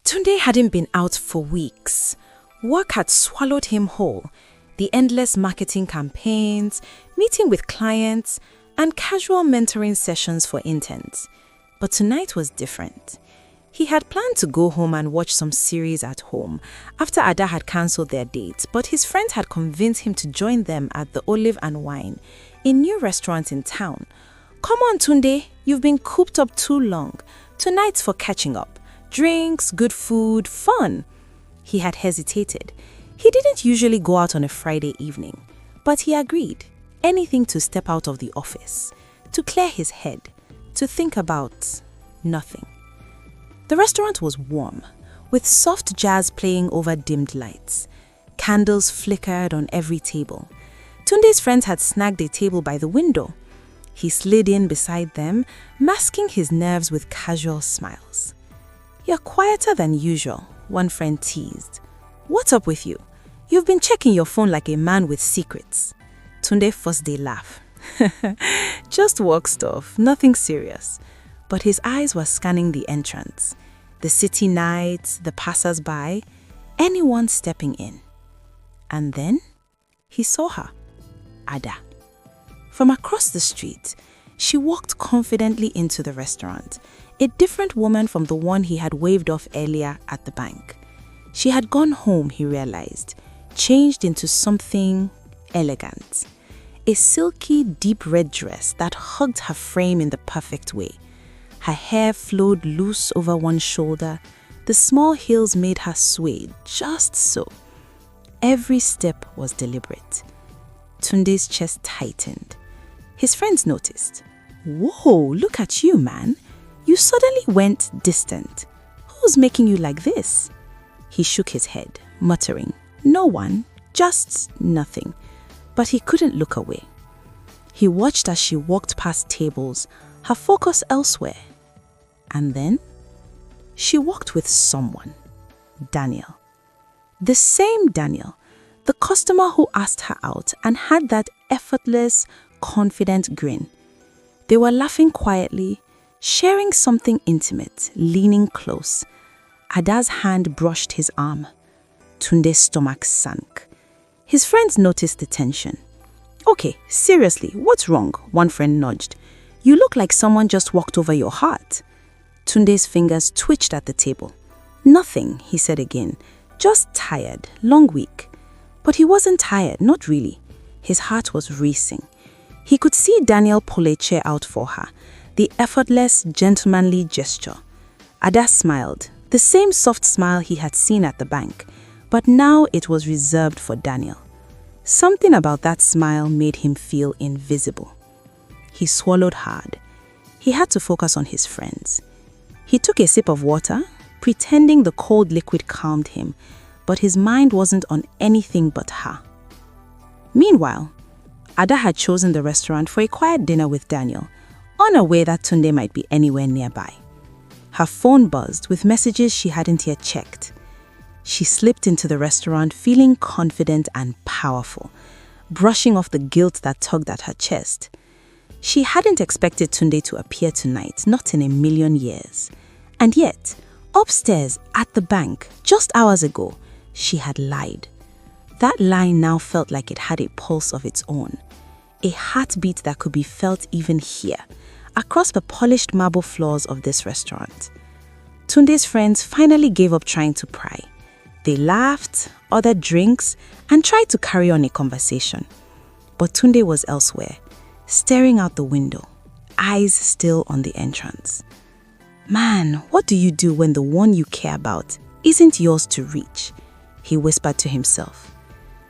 Tunde hadn't been out for weeks. Work had swallowed him whole. The endless marketing campaigns, meeting with clients, and casual mentoring sessions for interns. But tonight was different. He had planned to go home and watch some series at home after Ada had cancelled their date, but his friends had convinced him to join them at the Olive and Wine, a new restaurant in town. Come on, Tunde, you've been cooped up too long. Tonight's for catching up. Drinks, good food, fun. He had hesitated. He didn't usually go out on a Friday evening, but he agreed. Anything to step out of the office, to clear his head, to think about nothing. The restaurant was warm, with soft jazz playing over dimmed lights. Candles flickered on every table. Tunde's friends had snagged a table by the window. He slid in beside them, masking his nerves with casual smiles. "You're quieter than usual," one friend teased. "What's up with you? You've been checking your phone like a man with secrets." Tunde forced a laugh. "Just work stuff, nothing serious." But his eyes were scanning the entrance, the city nights, the passers-by, anyone stepping in. And then he saw her, Ada. From across the street, she walked confidently into the restaurant, a different woman from the one he had waved off earlier at the bank. She had gone home, he realized, changed into something elegant. A silky, deep red dress that hugged her frame in the perfect way. Her hair flowed loose over one shoulder. The small heels made her sway just so. Every step was deliberate. Tunde's chest tightened. His friends noticed. "Whoa, look at you, man. You suddenly went distant. Who's making you like this?" He shook his head, muttering, "No one, just nothing." But he couldn't look away. He watched as she walked past tables, her focus elsewhere. And then she walked with someone, Daniel. The same Daniel, the customer who asked her out and had that effortless, confident grin. They were laughing quietly, sharing something intimate, leaning close. Ada's hand brushed his arm. Tunde's stomach sank. His friends noticed the tension. "Okay, seriously, what's wrong?" one friend nudged. "You look like someone just walked over your heart." Tunde's fingers twitched at the table. "Nothing," he said again. "Just tired, long week." But he wasn't tired, not really. His heart was racing. He could see Daniel pull a chair out for her, the effortless, gentlemanly gesture. Ada smiled, the same soft smile he had seen at the bank, but now it was reserved for Daniel. Something about that smile made him feel invisible. He swallowed hard. He had to focus on his friends. He took a sip of water, pretending the cold liquid calmed him, but his mind wasn't on anything but her. Meanwhile, Ada had chosen the restaurant for a quiet dinner with Daniel, unaware that Tunde might be anywhere nearby. Her phone buzzed with messages she hadn't yet checked. She slipped into the restaurant feeling confident and powerful, brushing off the guilt that tugged at her chest. She hadn't expected Tunde to appear tonight, not in a million years. And yet, upstairs at the bank, just hours ago, she had lied. That lie now felt like it had a pulse of its own, a heartbeat that could be felt even here, across the polished marble floors of this restaurant. Tunde's friends finally gave up trying to pry. They laughed, ordered drinks, and tried to carry on a conversation. But Tunde was elsewhere, staring out the window, eyes still on the entrance. "Man, what do you do when the one you care about isn't yours to reach?" he whispered to himself.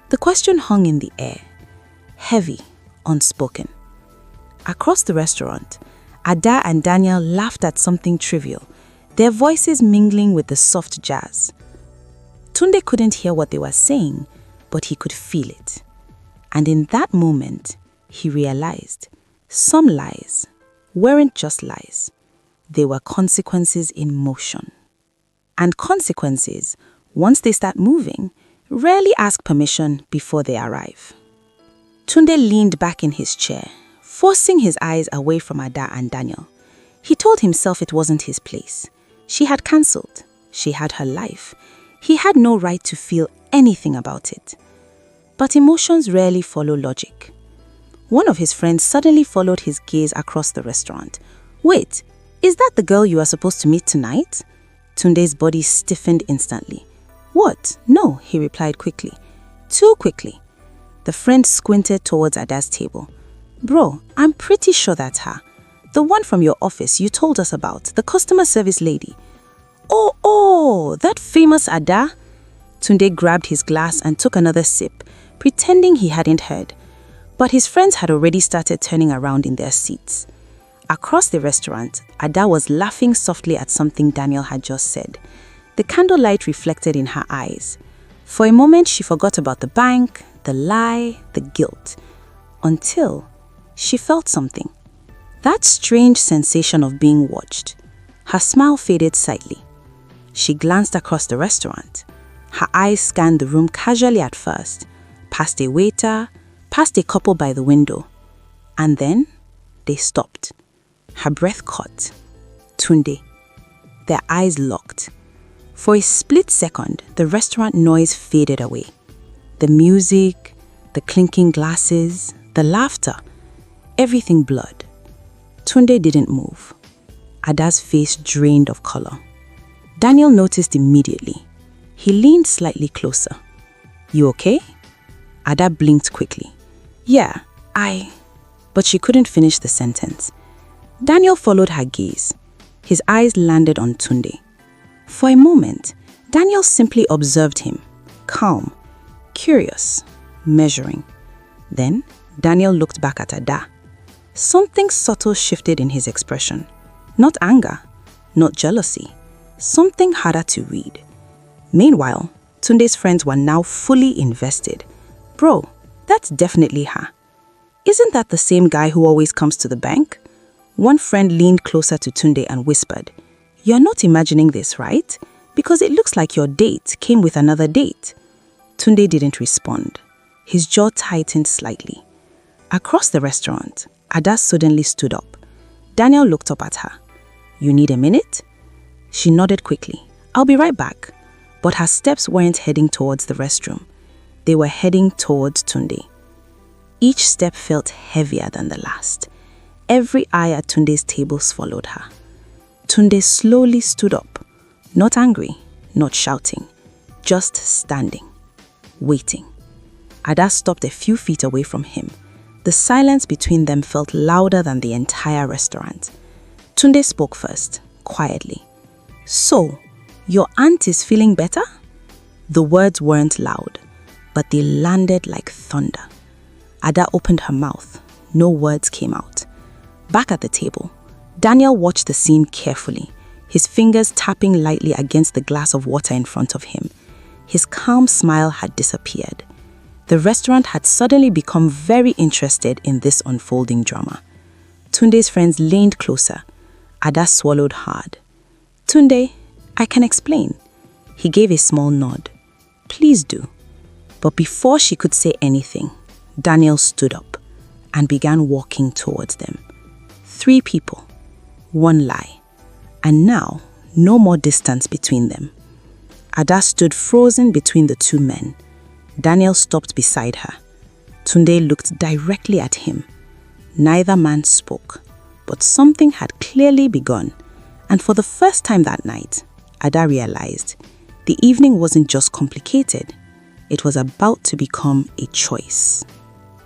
The question hung in the air, heavy, unspoken. Across the restaurant, Ada and Daniel laughed at something trivial, their voices mingling with the soft jazz. Tunde couldn't hear what they were saying, but he could feel it. And in that moment, he realized some lies weren't just lies. They were consequences in motion. And consequences, once they start moving, rarely ask permission before they arrive. Tunde leaned back in his chair, forcing his eyes away from Ada and Daniel. He told himself it wasn't his place. She had cancelled. She had her life. He had no right to feel anything about it. But emotions rarely follow logic. One of his friends suddenly followed his gaze across the restaurant. Wait, is that the girl you are supposed to meet tonight? Tunde's body stiffened instantly. What? No, he replied quickly. Too quickly. The friend squinted towards Ada's table. Bro, I'm pretty sure that's her. The one from your office you told us about, the customer service lady. Oh, that famous Ada? Tunde grabbed his glass and took another sip, pretending he hadn't heard. But his friends had already started turning around in their seats. Across the restaurant, Ada was laughing softly at something Daniel had just said. The candlelight reflected in her eyes. For a moment, she forgot about the bank, the lie, the guilt. Until she felt something. That strange sensation of being watched. Her smile faded slightly. She glanced across the restaurant. Her eyes scanned the room casually at first, past a waiter, past a couple by the window. And then they stopped. Her breath caught. Tunde. Their eyes locked. For a split second, the restaurant noise faded away. The music, the clinking glasses, the laughter, everything blurred. Tunde didn't move. Ada's face drained of color. Daniel noticed immediately. He leaned slightly closer. You okay? Ada blinked quickly. Yeah, But she couldn't finish the sentence. Daniel followed her gaze. His eyes landed on Tunde. For a moment, Daniel simply observed him, calm, curious, measuring. Then, Daniel looked back at Ada. Something subtle shifted in his expression. Not anger, not jealousy, something harder to read. Meanwhile, Tunde's friends were now fully invested. Bro, that's definitely her. Isn't that the same guy who always comes to the bank? One friend leaned closer to Tunde and whispered, You're not imagining this, right? Because it looks like your date came with another date. Tunde didn't respond. His jaw tightened slightly. Across the restaurant, Ada suddenly stood up. Daniel looked up at her. You need a minute? She nodded quickly. I'll be right back. But her steps weren't heading towards the restroom. They were heading towards Tunde. Each step felt heavier than the last. Every eye at Tunde's table followed her. Tunde slowly stood up, not angry, not shouting, just standing, waiting. Ada stopped a few feet away from him. The silence between them felt louder than the entire restaurant. Tunde spoke first, quietly. So, your aunt is feeling better? The words weren't loud, but they landed like thunder. Ada opened her mouth. No words came out. Back at the table, Daniel watched the scene carefully, his fingers tapping lightly against the glass of water in front of him. His calm smile had disappeared. The restaurant had suddenly become very interested in this unfolding drama. Tunde's friends leaned closer. Ada swallowed hard. Tunde, I can explain. He gave a small nod. Please do. But before she could say anything, Daniel stood up and began walking towards them. 3 people, 1 lie, and now no more distance between them. Ada stood frozen between the 2 men. Daniel stopped beside her. Tunde looked directly at him. Neither man spoke, but something had clearly begun, and for the first time that night, Ada realized the evening wasn't just complicated, it was about to become a choice.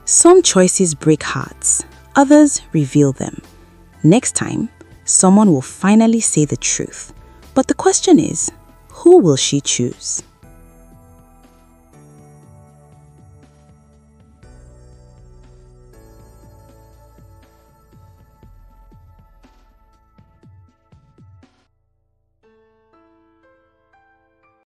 Some choices break hearts, others reveal them. Next time, someone will finally say the truth. But the question is, who will she choose?